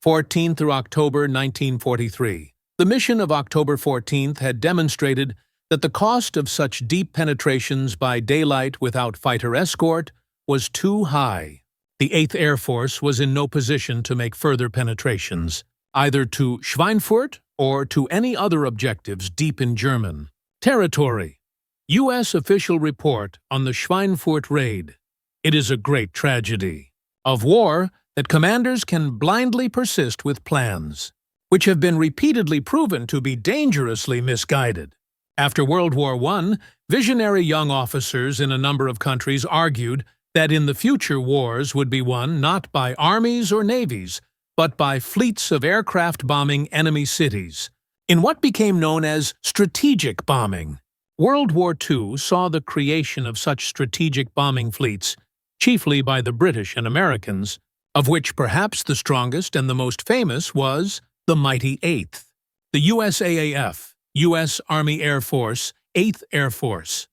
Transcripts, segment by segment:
14 through October 1943. The mission of October 14th had demonstrated that the cost of such deep penetrations by daylight without fighter escort was too high. The 8th Air Force was in no position to make further penetrations, either to Schweinfurt or to any other objectives deep in German territory. U.S. official report on the Schweinfurt raid. It is a great tragedy of war that commanders can blindly persist with plans, which have been repeatedly proven to be dangerously misguided. After World War I, visionary young officers in a number of countries argued that in the future wars would be won not by armies or navies, but by fleets of aircraft bombing enemy cities, in what became known as strategic bombing. World War II saw the creation of such strategic bombing fleets, chiefly by the British and Americans, of which perhaps the strongest and the most famous was the mighty 8th, the USAAF, U.S. Army Air Force, 8th Air Force.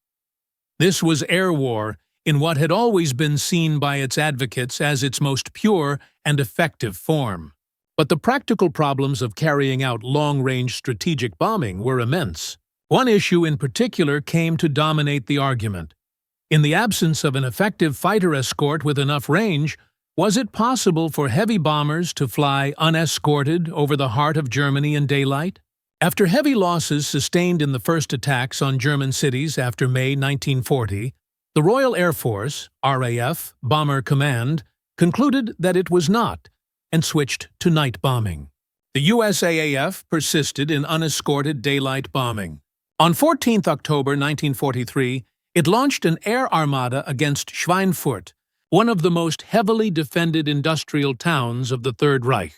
This was air war in what had always been seen by its advocates as its most pure and effective form. But the practical problems of carrying out long-range strategic bombing were immense. One issue in particular came to dominate the argument. In the absence of an effective fighter escort with enough range, was it possible for heavy bombers to fly unescorted over the heart of Germany in daylight? After heavy losses sustained in the first attacks on German cities after May 1940, the Royal Air Force, RAF, Bomber Command, concluded that it was not, and switched to night bombing. The USAAF persisted in unescorted daylight bombing. On 14 October 1943, it launched an air armada against Schweinfurt, one of the most heavily defended industrial towns of the Third Reich.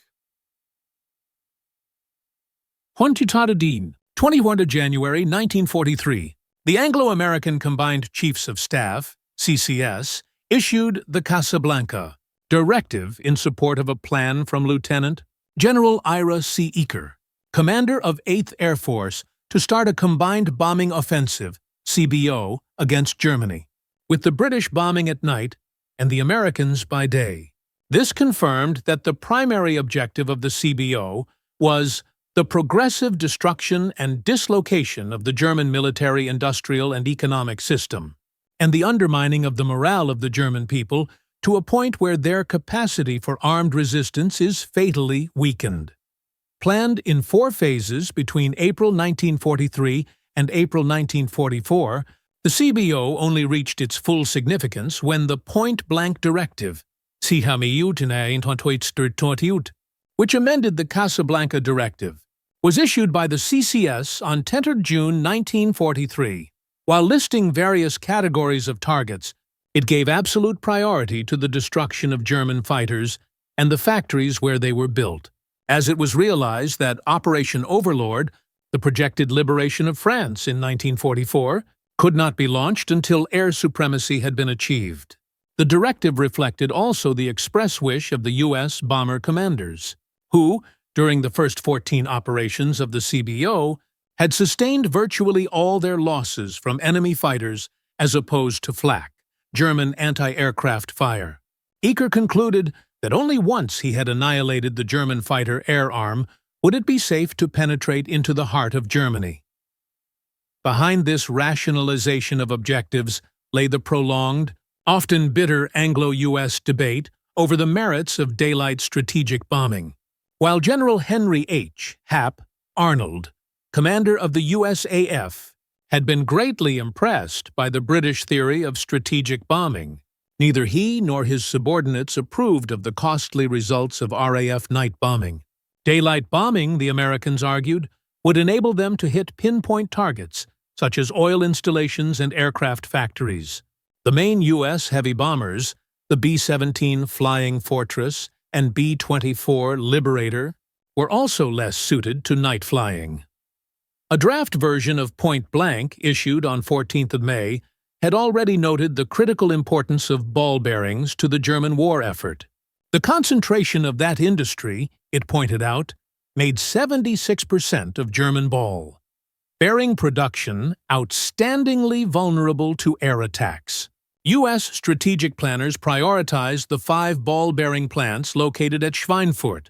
21 January 1943. The Anglo-American Combined Chiefs of Staff, CCS, issued the Casablanca Directive in support of a plan from Lieutenant General Ira C. Eaker, commander of 8th Air Force, to start a combined bombing offensive, CBO, against Germany, with the British bombing at night and the Americans by day. This confirmed that the primary objective of the CBO was the progressive destruction and dislocation of the German military, industrial, and economic system, and the undermining of the morale of the German people to a point where their capacity for armed resistance is fatally weakened. Planned in 4 phases between April 1943 and April 1944, the CBO only reached its full significance when the Point-Blank Directive, which amended the Casablanca Directive, was issued by the CCS on 10 June 1943. While listing various categories of targets, it gave absolute priority to the destruction of German fighters and the factories where they were built, as it was realized that Operation Overlord, the projected liberation of France in 1944, could not be launched until air supremacy had been achieved. The directive reflected also the express wish of the U.S. bomber commanders, who, during the first 14 operations of the CBO, had sustained virtually all their losses from enemy fighters as opposed to Flak, German anti-aircraft fire. Eaker concluded that only once he had annihilated the German fighter air arm would it be safe to penetrate into the heart of Germany. Behind this rationalization of objectives lay the prolonged, often bitter Anglo-US debate over the merits of daylight strategic bombing. While General Henry H. Hap Arnold, commander of the USAF, had been greatly impressed by the British theory of strategic bombing, neither he nor his subordinates approved of the costly results of RAF night bombing. Daylight bombing, the Americans argued, would enable them to hit pinpoint targets, such as oil installations and aircraft factories. The main U.S. heavy bombers, the B-17 Flying Fortress and B-24 Liberator, were also less suited to night flying. A draft version of Point Blank, issued on 14th May, had already noted the critical importance of ball bearings to the German war effort. The concentration of that industry, it pointed out, made 76% of German ball bearing production outstandingly vulnerable to air attacks. U.S. strategic planners prioritized the 5 ball-bearing plants located at Schweinfurt,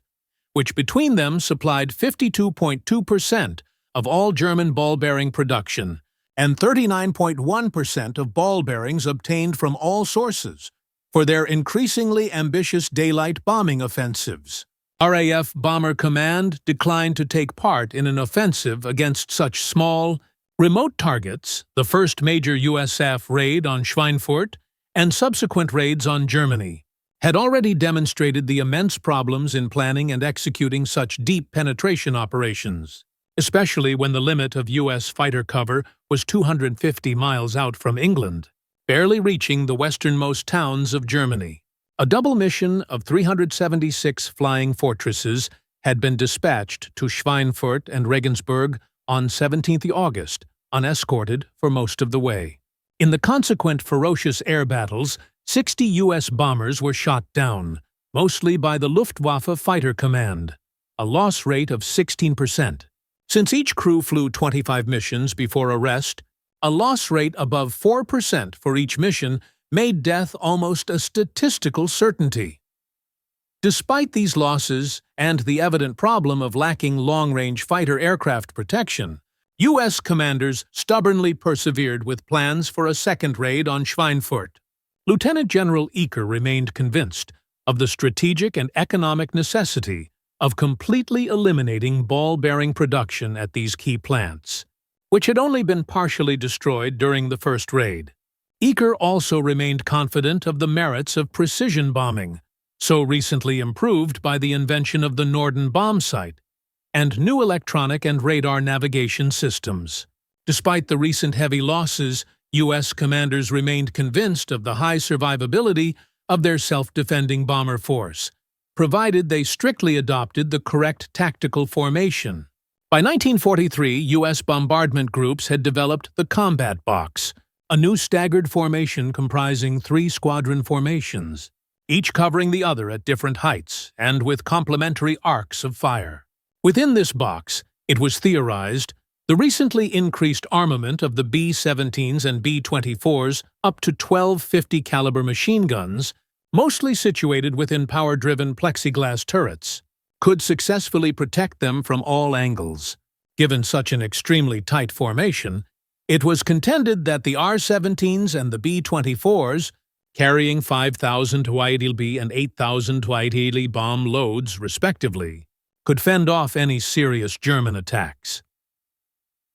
which between them supplied 52.2% of all German ball bearing production and 39.1% of ball bearings obtained from all sources for their increasingly ambitious daylight bombing offensives. RAF Bomber Command declined to take part in an offensive against such small, remote targets. The first major USAF raid on Schweinfurt and subsequent raids on Germany had already demonstrated the immense problems in planning and executing such deep penetration operations, especially when the limit of U.S. fighter cover was 250 miles out from England, barely reaching the westernmost towns of Germany. A double mission of 376 flying fortresses had been dispatched to Schweinfurt and Regensburg on 17 August, unescorted for most of the way. In the consequent ferocious air battles, 60 U.S. bombers were shot down, mostly by the Luftwaffe Fighter Command, a loss rate of 16%. Since each crew flew 25 missions before arrest, a loss rate above 4% for each mission made death almost a statistical certainty. Despite these losses and the evident problem of lacking long-range fighter aircraft protection, U.S. commanders stubbornly persevered with plans for a second raid on Schweinfurt. Lieutenant General Eaker remained convinced of the strategic and economic necessity of completely eliminating ball-bearing production at these key plants, which had only been partially destroyed during the first raid. Eaker also remained confident of the merits of precision bombing, so recently improved by the invention of the Norden bomb sight, and new electronic and radar navigation systems. Despite the recent heavy losses, U.S. commanders remained convinced of the high survivability of their self-defending bomber force, provided they strictly adopted the correct tactical formation. By 1943, U.S. bombardment groups had developed the combat box, a new staggered formation comprising 3 squadron formations, each covering the other at different heights and with complementary arcs of fire. Within this box, it was theorized, the recently increased armament of the B-17s and B-24s up to 12 50-caliber machine guns, mostly situated within power-driven plexiglass turrets, could successfully protect them from all angles. Given such an extremely tight formation, it was contended that the R-17s and the B-24s, carrying 5,000 Huaytl and 8,000 Huaytl bomb loads, respectively, could fend off any serious German attacks.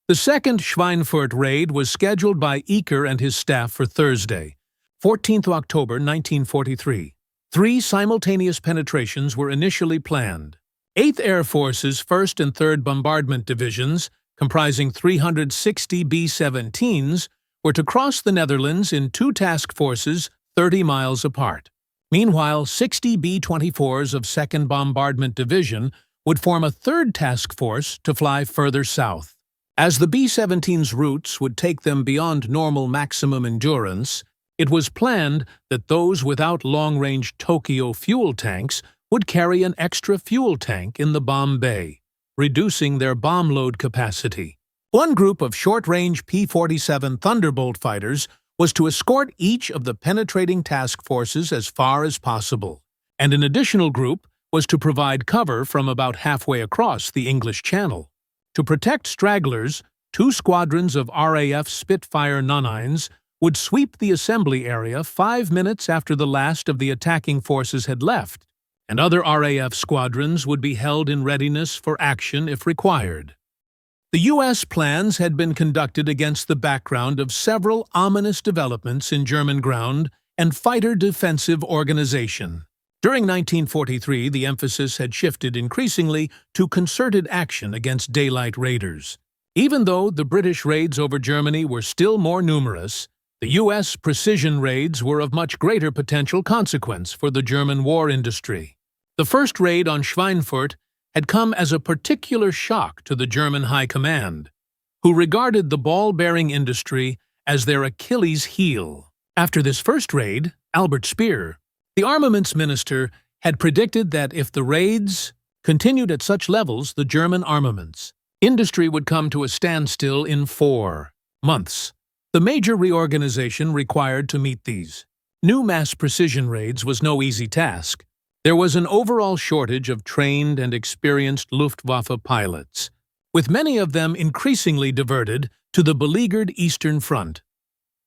The second Schweinfurt raid was scheduled by Eaker and his staff for Thursday, 14 October 1943. 3 simultaneous penetrations were initially planned. 8th Air Force's 1st and 3rd Bombardment Divisions, comprising 360 B-17s, were to cross the Netherlands in 2 task forces 30 miles apart. Meanwhile, 60 B-24s of 2nd Bombardment Division would form a 3rd task force to fly further south. As the B-17's routes would take them beyond normal maximum endurance, it was planned that those without long-range Tokyo fuel tanks would carry an extra fuel tank in the bomb bay, reducing their bomb load capacity. One group of short-range P-47 Thunderbolt fighters was to escort each of the penetrating task forces as far as possible, and an additional group was to provide cover from about halfway across the English Channel. To protect stragglers, 2 squadrons of RAF Spitfire 9s would sweep the assembly area 5 minutes after the last of the attacking forces had left, and other RAF squadrons would be held in readiness for action if required. The U.S. plans had been conducted against the background of several ominous developments in German ground and fighter defensive organization. During 1943, the emphasis had shifted increasingly to concerted action against daylight raiders. Even though the British raids over Germany were still more numerous, the U.S. precision raids were of much greater potential consequence for the German war industry. The first raid on Schweinfurt had come as a particular shock to the German High Command, who regarded the ball-bearing industry as their Achilles heel. After this first raid, Albert Speer, the armaments minister, had predicted that if the raids continued at such levels, the German armaments industry would come to a standstill in 4 months. The major reorganization required to meet these new mass precision raids was no easy task, There was an overall shortage of trained and experienced Luftwaffe pilots, with many of them increasingly diverted to the beleaguered Eastern Front.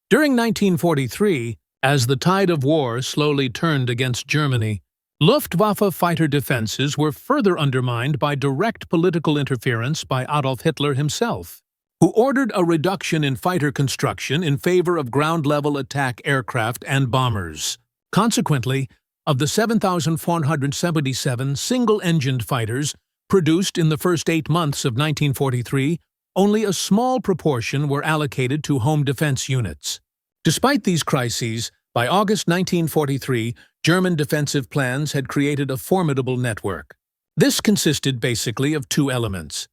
During 1943, as the tide of war slowly turned against Germany, Luftwaffe fighter defenses were further undermined by direct political interference by Adolf Hitler himself, who ordered a reduction in fighter construction in favor of ground-level attack aircraft and bombers. Consequently, of the 7,477 single-engined fighters produced in the first 8 months of 1943, only a small proportion were allocated to home defense units. Despite these crises, by August 1943, German defensive plans had created a formidable network. This consisted basically of two elements: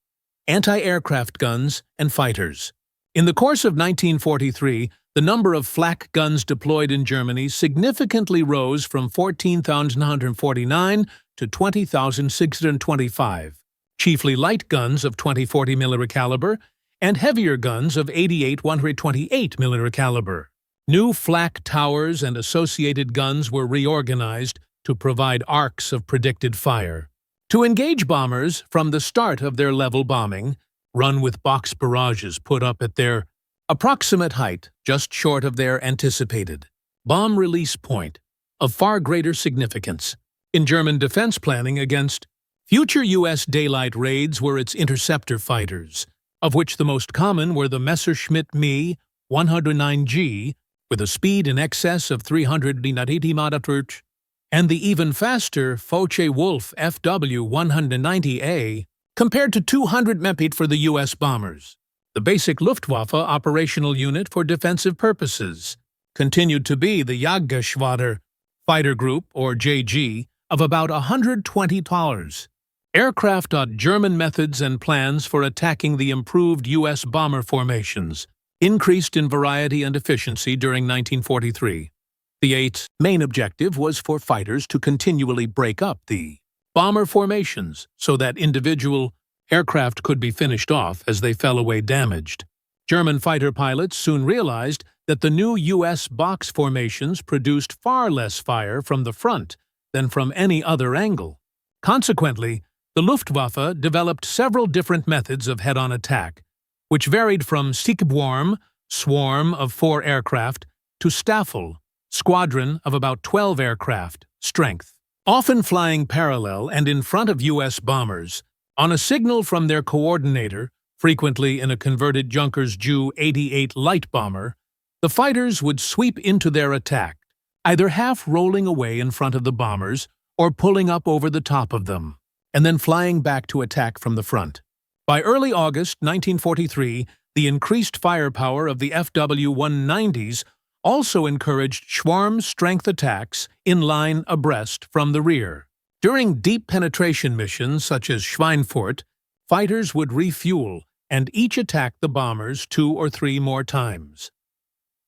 anti-aircraft guns and fighters. In the course of 1943, the number of Flak guns deployed in Germany significantly rose from 14,949 to 20,625, chiefly light guns of 20-40 mm caliber and heavier guns of 88-128 mm caliber. New flak towers and associated guns were reorganized to provide arcs of predicted fire. To engage bombers from the start of their level bombing, run with box barrages put up at their approximate height just short of their anticipated bomb release point, of far greater significance. In German defense planning against future U.S. daylight raids were its interceptor fighters, of which the most common were the Messerschmitt Me 109G, with a speed in excess of 380 mph, and the even faster Focke-Wulf FW-190A, compared to 200 mph for the U.S. bombers. The basic Luftwaffe operational unit for defensive purposes continued to be the Jagdgeschwader fighter group, or JG, of about 120 tallers. Aircraft taught German methods and plans for attacking the improved U.S. bomber formations, increased in variety and efficiency during 1943. The Eight's main objective was for fighters to continually break up the bomber formations so that individual aircraft could be finished off as they fell away damaged. German fighter pilots soon realized that the new U.S. box formations produced far less fire from the front than from any other angle. Consequently, the Luftwaffe developed several different methods of head-on attack, which varied from Stichwurm, swarm of 4 aircraft, to Staffel, squadron of about 12 aircraft, strength. Often flying parallel and in front of U.S. bombers, on a signal from their coordinator, frequently in a converted Junkers Ju-88 light bomber, the fighters would sweep into their attack, either half rolling away in front of the bombers or pulling up over the top of them, and then flying back to attack from the front. By early August 1943, the increased firepower of the FW-190s also encouraged swarm strength attacks in line abreast from the rear. During deep penetration missions such as Schweinfurt, fighters would refuel and each attack the bombers 2 or 3 more times.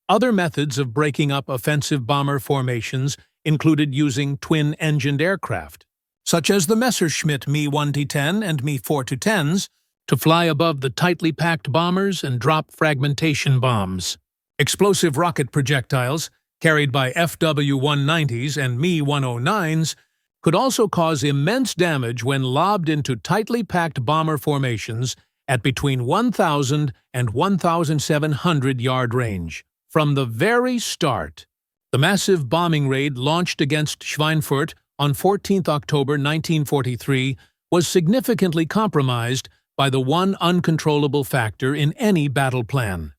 Other methods of breaking up offensive bomber formations included using twin-engined aircraft, such as the Messerschmitt Me 1T10 and Me 4-10s, to fly above the tightly packed bombers and drop fragmentation bombs. Explosive rocket projectiles, carried by FW-190s and Me 109s, could also cause immense damage when lobbed into tightly packed bomber formations at between 1,000 and 1,700 yard range. From the very start, the massive bombing raid launched against Schweinfurt on 14 October 1943 was significantly compromised by the one uncontrollable factor in any battle plan: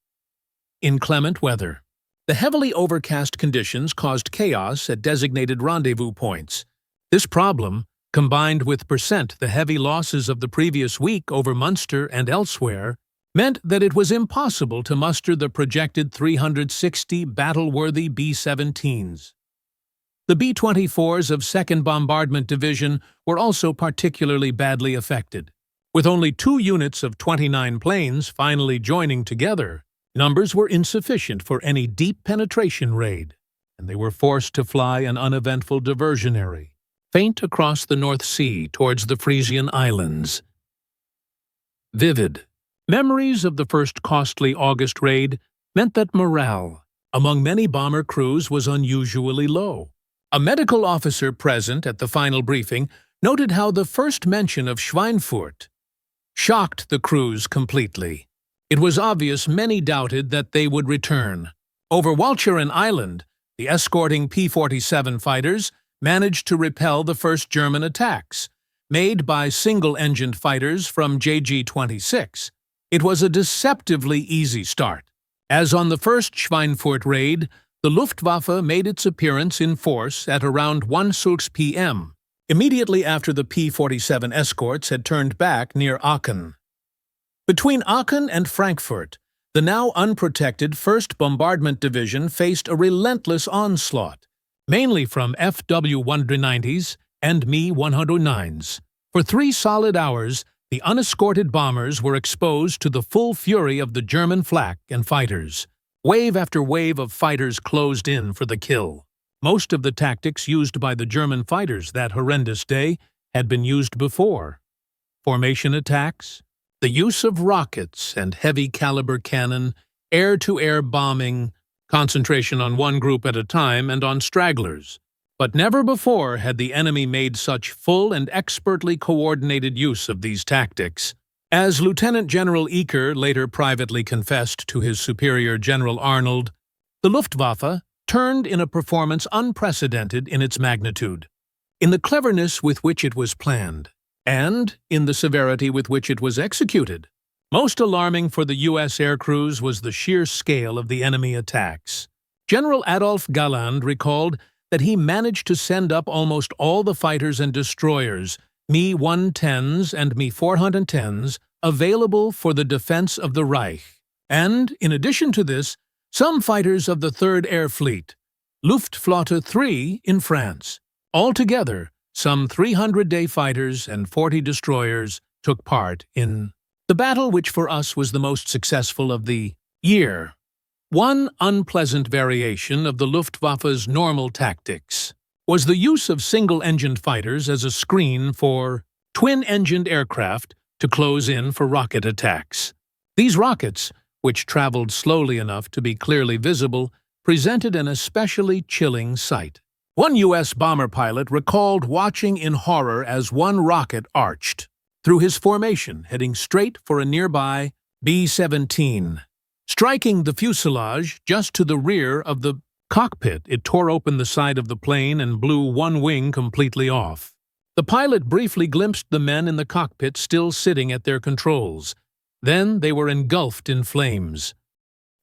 inclement weather. The heavily overcast conditions caused chaos at designated rendezvous points. This problem, combined with the heavy losses of the previous week over Munster and elsewhere, meant that it was impossible to muster the projected 360 battle-worthy B-17s. The B-24s of 2nd Bombardment Division were also particularly badly affected. With only 2 units of 29 planes finally joining together, numbers were insufficient for any deep penetration raid, and they were forced to fly an uneventful diversionary, faint across the North Sea towards the Frisian Islands. Vivid memories of the first costly August raid meant that morale among many bomber crews was unusually low. A medical officer present at the final briefing noted how the first mention of Schweinfurt shocked the crews completely. It was obvious many doubted that they would return. Over Walcheren Island, the escorting P-47 fighters managed to repel the first German attacks, made by single-engined fighters from JG-26. It was a deceptively easy start. As on the first Schweinfurt raid, the Luftwaffe made its appearance in force at around 1 p.m., immediately after the P-47 escorts had turned back near Aachen. Between Aachen and Frankfurt, the now unprotected 1st Bombardment Division faced a relentless onslaught, mainly from FW-190s and Me-109s. For 3 solid hours, the unescorted bombers were exposed to the full fury of the German Flak and fighters. Wave after wave of fighters closed in for the kill. Most of the tactics used by the German fighters that horrendous day had been used before. Formation attacks, the use of rockets and heavy-caliber cannon, air-to-air bombing, concentration on one group at a time and on stragglers. But never before had the enemy made such full and expertly coordinated use of these tactics. As Lieutenant General Eaker later privately confessed to his superior General Arnold, the Luftwaffe turned in a performance unprecedented in its magnitude, in the cleverness with which it was planned, and in the severity with which it was executed. Most alarming for the U.S. air crews was the sheer scale of the enemy attacks. General Adolf Galland recalled that he managed to send up almost all the fighters and destroyers, Me-110s and Me-410s, available for the defense of the Reich. And, in addition to this, some fighters of the 3rd Air Fleet, Luftflotte 3 in France. Altogether, some 300-day fighters and 40 destroyers took part in the battle which for us was the most successful of the year. One unpleasant variation of the Luftwaffe's normal tactics was the use of single-engined fighters as a screen for twin-engined aircraft to close in for rocket attacks. These rockets, which traveled slowly enough to be clearly visible, presented an especially chilling sight. One U.S. bomber pilot recalled watching in horror as one rocket arched through his formation, heading straight for a nearby B-17. Striking the fuselage just to the rear of the cockpit, it tore open the side of the plane and blew one wing completely off. The pilot briefly glimpsed the men in the cockpit still sitting at their controls. Then they were engulfed in flames.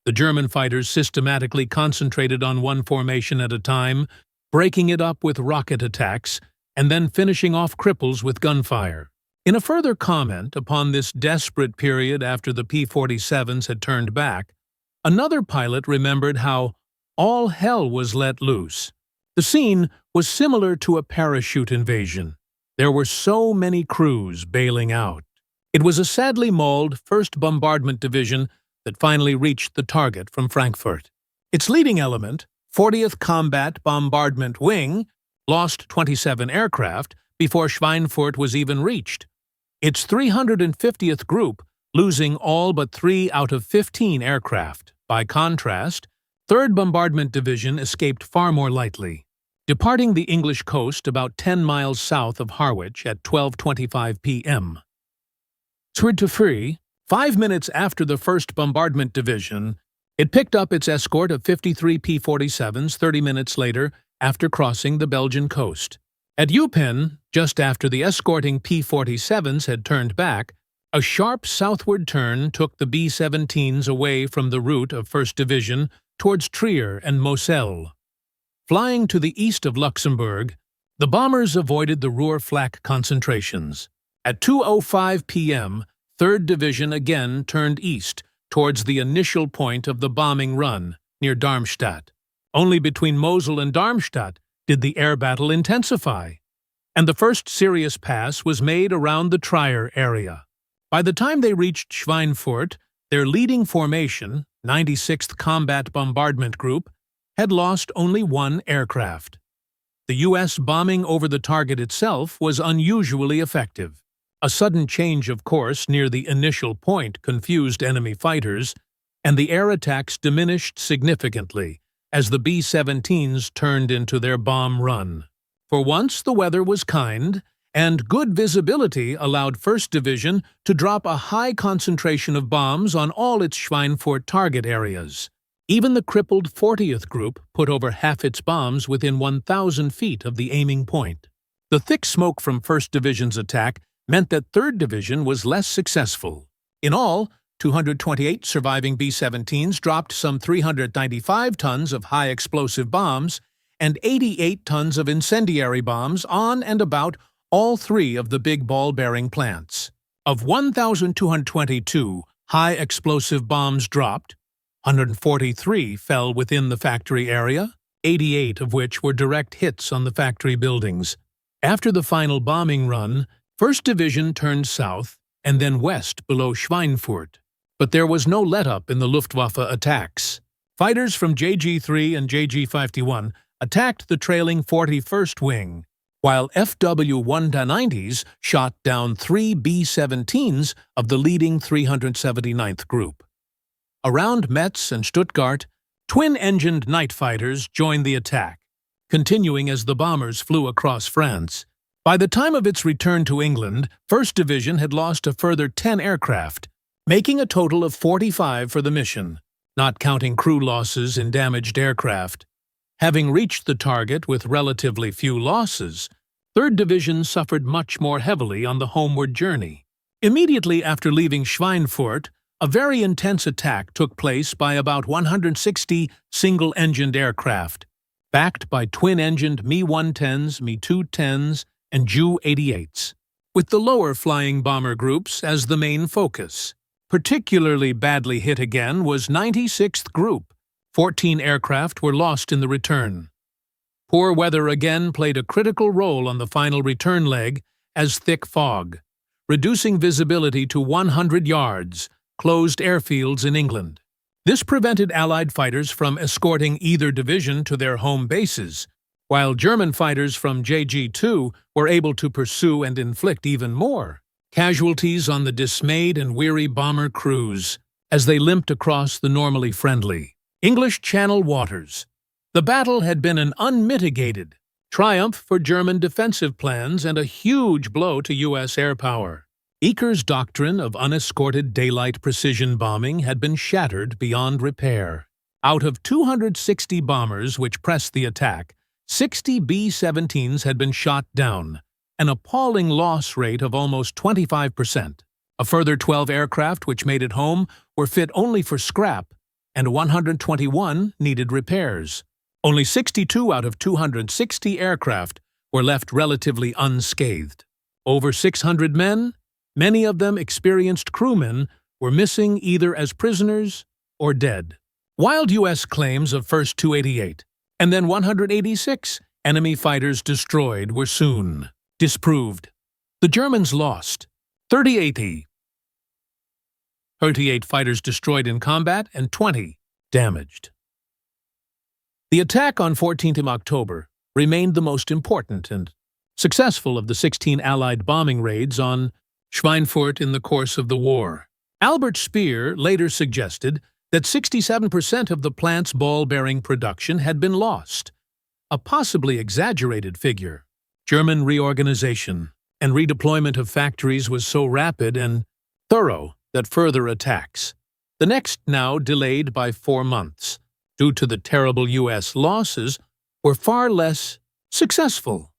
The German fighters systematically concentrated on one formation at a time, breaking it up with rocket attacks, and then finishing off cripples with gunfire. In a further comment upon this desperate period after the P-47s had turned back, another pilot remembered how all hell was let loose. The scene was similar to a parachute invasion. There were so many crews bailing out. It was a sadly mauled 1st Bombardment Division that finally reached the target from Frankfurt. Its leading element, 40th Combat Bombardment Wing, lost 27 aircraft before Schweinfurt was even reached. Its 350th Group losing all but 3 out of 15 aircraft. By contrast, 3rd Bombardment Division escaped far more lightly, departing the English coast about 10 miles south of Harwich at 12:25 p.m. 5 minutes after the 1st Bombardment Division, it picked up its escort of 53 P-47s 30 minutes later after crossing the Belgian coast. At Eupen, just after the escorting P-47s had turned back, a sharp southward turn took the B-17s away from the route of 1st Division towards Trier and Moselle. Flying to the east of Luxembourg, the bombers avoided the Ruhr-Flak concentrations. At 2:05 p.m., 3rd Division again turned east towards the initial point of the bombing run, near Darmstadt. Only between Mosel and Darmstadt did the air battle intensify, and the first serious pass was made around the Trier area. By the time they reached Schweinfurt, their leading formation, 96th Combat Bombardment Group, had lost only 1 aircraft. The U.S. bombing over the target itself was unusually effective. A sudden change of course near the initial point confused enemy fighters, and the air attacks diminished significantly, as the B-17s turned into their bomb run. For once, the weather was kind, and good visibility allowed 1st Division to drop a high concentration of bombs on all its Schweinfurt target areas. Even the crippled 40th Group put over half its bombs within 1,000 feet of the aiming point. The thick smoke from 1st Division's attack meant that 3rd Division was less successful. In all, 228 surviving B-17s dropped some 395 tons of high-explosive bombs and 88 tons of incendiary bombs on and about all 3 of the big ball-bearing plants. Of 1,222 high-explosive bombs dropped, 143 fell within the factory area, 88 of which were direct hits on the factory buildings. After the final bombing run, 1st Division turned south and then west below Schweinfurt. But there was no let-up in the Luftwaffe attacks. Fighters from JG-3 and JG-51 attacked the trailing 41st Wing, while FW-190s shot down 3 B-17s of the leading 379th Group. Around Metz and Stuttgart, twin-engined night fighters joined the attack, continuing as the bombers flew across France. By the time of its return to England, 1st Division had lost a further 10 aircraft, making a total of 45 for the mission, not counting crew losses in damaged aircraft. Having reached the target with relatively few losses, 3rd Division suffered much more heavily on the homeward journey. Immediately after leaving Schweinfurt, a very intense attack took place by about 160 single-engined aircraft, backed by twin-engined Me-110s, Me-210s, and Ju-88s, with the lower-flying bomber groups as the main focus. Particularly badly hit again was 96th Group. 14 aircraft were lost in the return. Poor weather again played a critical role on the final return leg as thick fog, reducing visibility to 100 yards, closed airfields in England. This prevented Allied fighters from escorting either division to their home bases, while German fighters from JG-2 were able to pursue and inflict even more casualties on the dismayed and weary bomber crews as they limped across the normally friendly English Channel waters. The battle had been an unmitigated triumph for German defensive plans and a huge blow to U.S. air power. Eaker's doctrine of unescorted daylight precision bombing had been shattered beyond repair. Out of 260 bombers which pressed the attack, 60 B-17s had been shot down, an appalling loss rate of almost 25%. A further 12 aircraft which made it home were fit only for scrap, and 121 needed repairs. Only 62 out of 260 aircraft were left relatively unscathed. Over 600 men, many of them experienced crewmen, were missing either as prisoners or dead. Wild U.S. claims of first 288 and then 186 enemy fighters destroyed were soon disproved. The Germans lost 38 fighters destroyed in combat and 20 damaged. The attack on 14th October remained the most important and successful of the 16 Allied bombing raids on Schweinfurt in the course of the war. Albert Speer later suggested that 67% of the plant's ball-bearing production had been lost, a possibly exaggerated figure. German reorganization and redeployment of factories was so rapid and thorough that further attacks, the next now delayed by 4 months, due to the terrible U.S. losses, were far less successful.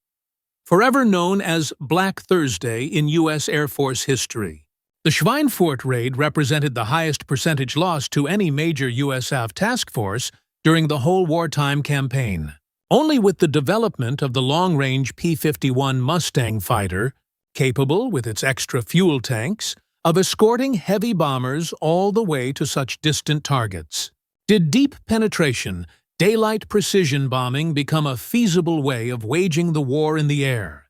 Forever known as Black Thursday in U.S. Air Force history, the Schweinfurt raid represented the highest percentage loss to any major USAF task force during the whole wartime campaign. Only with the development of the long-range P-51 Mustang fighter, capable, with its extra fuel tanks, of escorting heavy bombers all the way to such distant targets, did deep penetration, daylight precision bombing become a feasible way of waging the war in the air.